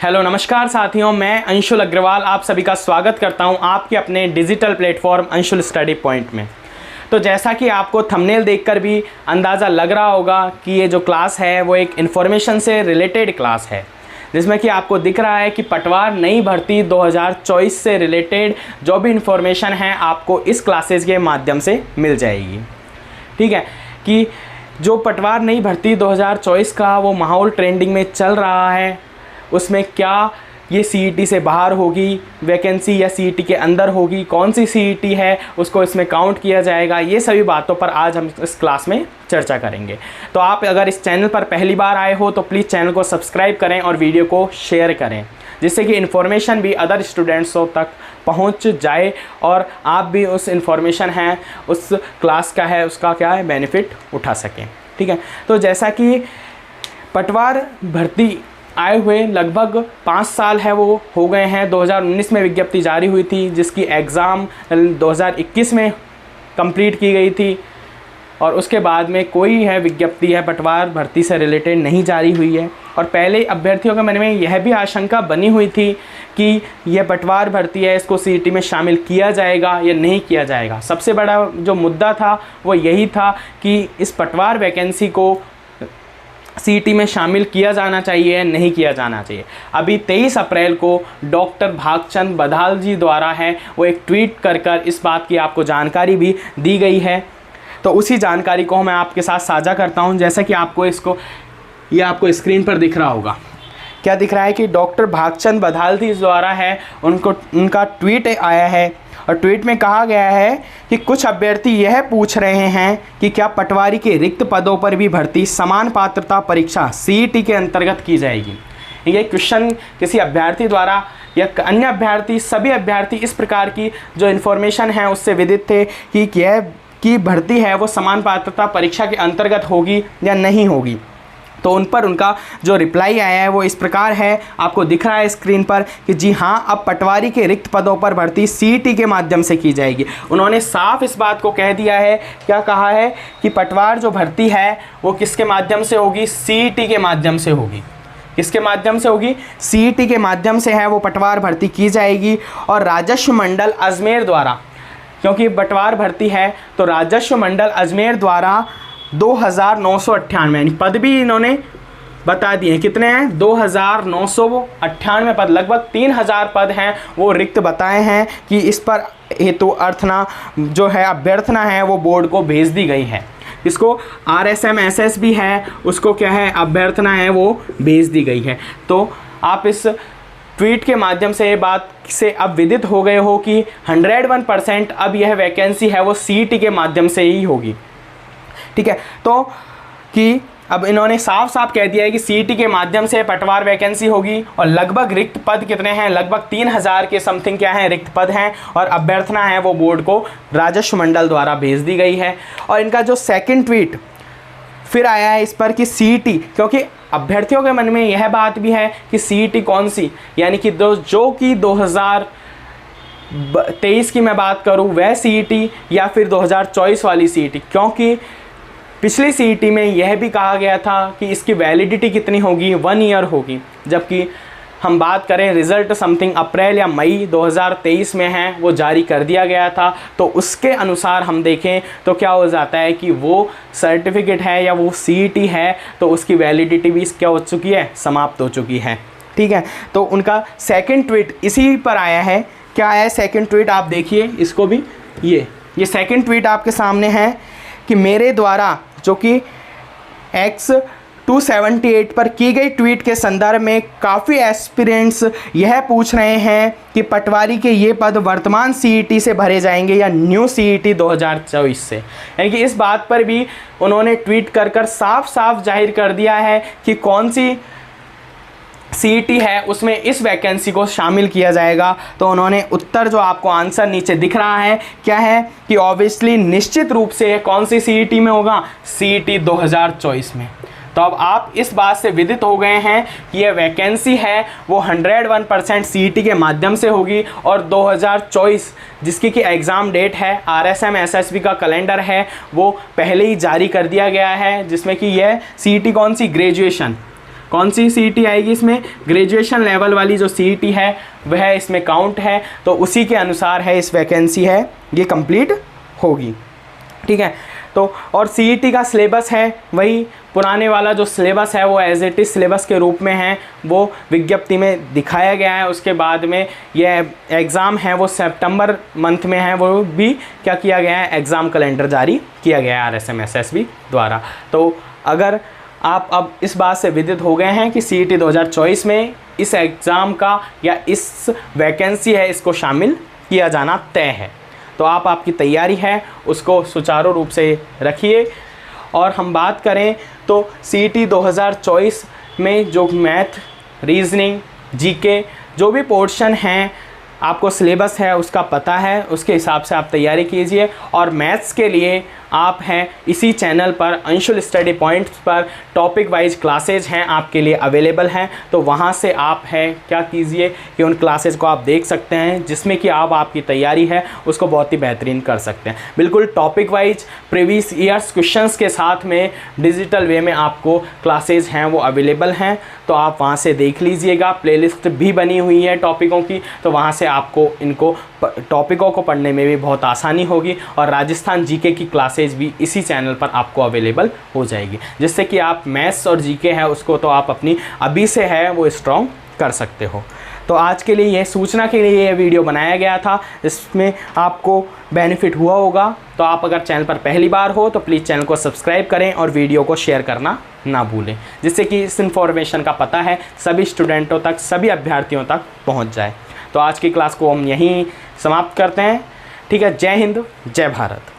Hello नमस्कार साथियों, मैं अंशुल अग्रवाल आप सभी का स्वागत करता हूं आपके अपने digital platform Anshul study point में। तो जैसा कि आपको थंबनेल देखकर भी अंदाज़ा लग रहा होगा कि ये जो क्लास है वो एक इन्फॉर्मेशन से रिलेटेड क्लास है, जिसमें कि आपको दिख रहा है कि पटवार नई भर्ती 2024 से रिलेटेड जो भी इन्फॉर्मेशन है आपको इस क्लासेस के माध्यम से मिल जाएगी। ठीक है कि जो पटवार नई भर्ती 2024 का वो माहौल ट्रेंडिंग में चल रहा है, उसमें क्या ये सीईटी से बाहर होगी वैकेंसी या सीईटी के अंदर होगी, कौन सी सीईटी है उसको इसमें काउंट किया जाएगा, ये सभी बातों पर आज हम इस क्लास में चर्चा करेंगे। तो आप अगर इस चैनल पर पहली बार आए हो तो प्लीज़ चैनल को सब्सक्राइब करें और वीडियो को शेयर करें, जिससे कि इन्फॉर्मेशन भी अदर स्टूडेंट्सों तक पहुंच जाए और आप भी उस इन्फॉर्मेशन है उस क्लास का है उसका क्या है बेनिफिट उठा सकें। ठीक है, तो जैसा कि पटवार भर्ती आए हुए लगभग 5 साल है वो हो गए हैं। 2019 में विज्ञप्ति जारी हुई थी, जिसकी एग्ज़ाम 2021 में कंप्लीट की गई थी और उसके बाद में कोई है विज्ञप्ति है पटवार भर्ती से रिलेटेड नहीं जारी हुई है। और पहले अभ्यर्थियों के मन में यह भी आशंका बनी हुई थी कि यह पटवार भर्ती है इसको सीईटी में शामिल किया जाएगा या नहीं किया जाएगा। सबसे बड़ा जो मुद्दा था वो यही था कि इस पटवार वैकेंसी को सीईटी में शामिल किया जाना चाहिए या नहीं किया जाना चाहिए। अभी 23 अप्रैल को डॉक्टर भागचंद बधाल जी द्वारा है वो एक ट्वीट कर इस बात की आपको जानकारी भी दी गई है। तो उसी जानकारी को मैं आपके साथ साझा करता हूं। जैसा कि आपको ये आपको स्क्रीन पर दिख रहा होगा, क्या दिख रहा है कि डॉक्टर भागचंद बधाल जी द्वारा है उनका ट्वीट आया है और ट्वीट में कहा गया है कि कुछ अभ्यर्थी यह पूछ रहे हैं कि क्या पटवारी के रिक्त पदों पर भी भर्ती समान पात्रता परीक्षा सीईटी के अंतर्गत की जाएगी। ये क्वेश्चन किसी अभ्यर्थी द्वारा या अन्य अभ्यर्थी सभी अभ्यर्थी इस प्रकार की जो इन्फॉर्मेशन है उससे विदित थे कि यह की भर्ती है वो समान पात्रता परीक्षा के अंतर्गत होगी या नहीं होगी। तो उन पर उनका जो रिप्लाई आया है वो इस प्रकार है, आपको दिख रहा है स्क्रीन पर कि जी हाँ, अब पटवारी के रिक्त पदों पर भर्ती सीईटी के माध्यम से की जाएगी। उन्होंने साफ इस बात को कह दिया है, क्या कहा है कि पटवार जो भर्ती है वो किसके माध्यम से होगी, सीईटी के माध्यम से होगी। किसके माध्यम से होगी, सीईटी के माध्यम से है वो पटवार भर्ती की जाएगी। और राजस्व मंडल अजमेर द्वारा, क्योंकि पटवार भर्ती है तो राजस्व मंडल अजमेर द्वारा 2998 यानी पद भी इन्होंने बता दिए कितने हैं, 2998 पद, लगभग 3000 पद हैं वो रिक्त बताए हैं कि इस पर हेतु अर्थना जो है अभ्यर्थना है वो बोर्ड को भेज दी गई है। इसको RSMSS भी है उसको क्या है अभ्यर्थना है वो भेज दी गई है। तो आप इस ट्वीट के माध्यम से ये बात से अब विदित हो गए हो कि 101% अब यह वैकेंसी है वो सीईटी के माध्यम से ही होगी। ठीक है, तो कि अब इन्होंने साफ साफ कह दिया है कि सीईटी के माध्यम से पटवार वैकेंसी होगी और लगभग रिक्त पद कितने हैं, लगभग 3000 के समथिंग क्या हैं रिक्त पद हैं और अभ्यर्थना है वो बोर्ड को राजस्व मंडल द्वारा भेज दी गई है। और इनका जो सेकंड ट्वीट फिर आया है इस पर कि सीईटी, क्योंकि अभ्यर्थियों के मन में यह बात भी है कि सीईटी कौन सी, यानी कि जो कि 2023 की मैं बात करूं वह सीईटी या फिर 2024 वाली सीईटी, क्योंकि पिछली सीईटी में यह भी कहा गया था कि इसकी वैलिडिटी कितनी होगी, 1 ईयर होगी, जबकि हम बात करें रिज़ल्ट समथिंग अप्रैल या मई 2023 में है वो जारी कर दिया गया था। तो उसके अनुसार हम देखें तो क्या हो जाता है कि वो सर्टिफिकेट है या वो सीईटी है तो उसकी वैलिडिटी भी क्या हो चुकी है, समाप्त हो चुकी है। ठीक है, तो उनका सेकंड ट्वीट इसी पर आया है। क्या आया है सेकंड ट्वीट, आप देखिए इसको भी, ये सेकंड ट्वीट आपके सामने है कि मेरे द्वारा जो कि X278 पर की गई ट्वीट के संदर्भ में काफ़ी एस्पिरेंट्स यह पूछ रहे हैं कि पटवारी के ये पद वर्तमान सीईटी से भरे जाएंगे या न्यू सीईटी 2024 से। यानी कि इस बात पर भी उन्होंने ट्वीट कर साफ साफ जाहिर कर दिया है कि कौन सी सीईटी है उसमें इस वैकेंसी को शामिल किया जाएगा। तो उन्होंने उत्तर जो आपको आंसर नीचे दिख रहा है क्या है कि ऑब्वियसली निश्चित रूप से कौन सी सीईटी में होगा, सीईटी 2024 में। तो अब आप इस बात से विदित हो गए हैं कि यह वैकेंसी है वो 101% सीईटी के माध्यम से होगी और 2024 जिसकी कि एग्ज़ाम डेट है, RSMSSB का कैलेंडर है वो पहले ही जारी कर दिया गया है, जिसमें कि यह सीईटी कौन सी, ग्रेजुएशन कौन सी CET आएगी इसमें, ग्रेजुएशन लेवल वाली जो CET है वह इसमें काउंट है, तो उसी के अनुसार है इस वैकेंसी है ये कंप्लीट होगी। ठीक है, तो और CET का सिलेबस है वही पुराने वाला जो सिलेबस है वो एज इट इज़ सिलेबस के रूप में है, वो विज्ञप्ति में दिखाया गया है। उसके बाद में ये एग्ज़ाम है वो सितंबर मंथ में है, वो भी क्या किया गया है, एग्ज़ाम कैलेंडर जारी किया गया है RSMSSB द्वारा। तो अगर आप अब इस बात से विदित हो गए हैं कि CET 2024 में इस एग्ज़ाम का या इस वैकेंसी है इसको शामिल किया जाना तय है, तो आप आपकी तैयारी है उसको सुचारू रूप से रखिए। और हम बात करें तो CET 2024 में जो मैथ, रीजनिंग, GK जो भी पोर्शन हैं आपको सिलेबस है उसका पता है, उसके हिसाब से आप तैयारी कीजिए। और मैथ्स के लिए आप हैं इसी चैनल पर अंशुल स्टडी पॉइंट्स पर टॉपिक वाइज क्लासेज हैं आपके लिए अवेलेबल हैं, तो वहाँ से आप हैं क्या कीजिए कि उन क्लासेज को आप देख सकते हैं, जिसमें कि आप आपकी तैयारी है उसको बहुत ही बेहतरीन कर सकते हैं। बिल्कुल topic wise previous years questions के साथ में डिजिटल वे में आपको क्लासेज हैं वो अवेलेबल हैं, तो आप वहाँ से देख लीजिएगा। प्लेलिस्ट भी बनी हुई है टॉपिकों की, तो वहाँ से आपको इनको टॉपिकों को पढ़ने में भी बहुत आसानी होगी। और राजस्थान GK की क्लासेज भी इसी चैनल पर आपको अवेलेबल हो जाएगी, जिससे कि आप मैथ्स और GK है उसको तो आप अपनी अभी से है वो स्ट्रॉन्ग कर सकते हो। तो आज के लिए ये सूचना के लिए ये वीडियो बनाया गया था, इसमें आपको बेनिफिट हुआ होगा। तो आप अगर चैनल पर पहली बार हो तो प्लीज़ चैनल को सब्सक्राइब करें और वीडियो को शेयर करना ना भूलें, जिससे कि इस इन्फॉर्मेशन का पता है सभी स्टूडेंटों तक, सभी अभ्यर्थियों तक पहुंच जाए। तो आज की क्लास को हम यहीं समाप्त करते हैं। ठीक है, जय हिंद, जय भारत।